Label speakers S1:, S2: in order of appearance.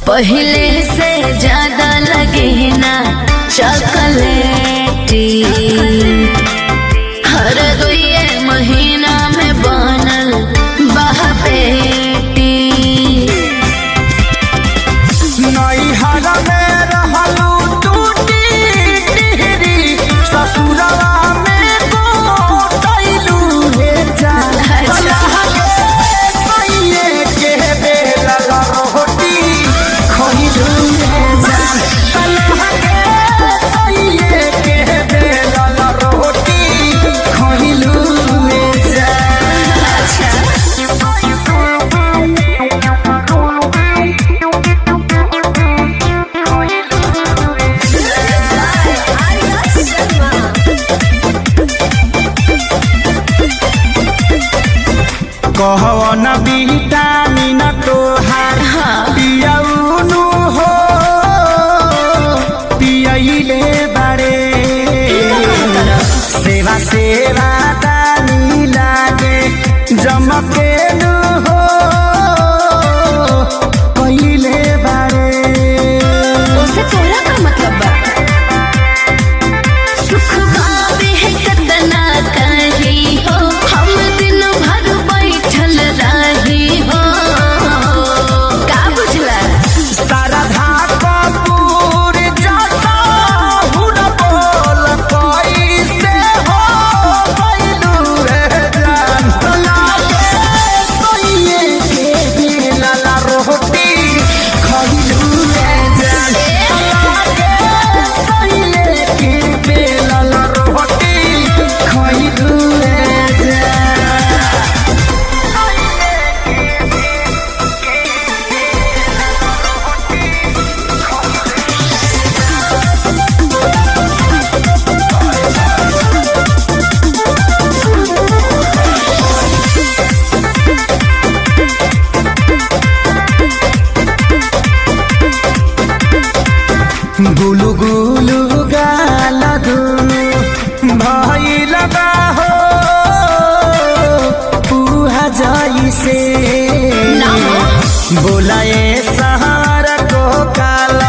S1: पहले से ज्यादा लगे ना चॉकलेटी, हर दुए महीना में बनल बहपेटी।
S2: नैहरा में रहलू टूटी टिहरी, ससुरवा में गोटैलू हे जान। सैये के बेलल रोटी खइलू हे जान। सैये के बेलल रोटी खइलू हे कहवन विटामिन तोहार पियौनु हो पियैले बारे, सेवा सेवा दानी लागे जमकेनु हो कइले बारे।
S1: उसे तोरा का मतलब बा? सुख बाबे है कतना कही हो, हम दिन भर बैठल रही हो। का बुझला?
S2: शारदा कपूर जैसा हुन बोल कैसे हो गइलू रे जान। सैये के बेलल रोटी खइलू रे जान। सैये के बेलल रोटी खइलू रे जान। गुलु गुलु गाल दुनु भइल बा हो पुहा जइसे।
S1: ना हो।
S2: बोलाए सहर को काला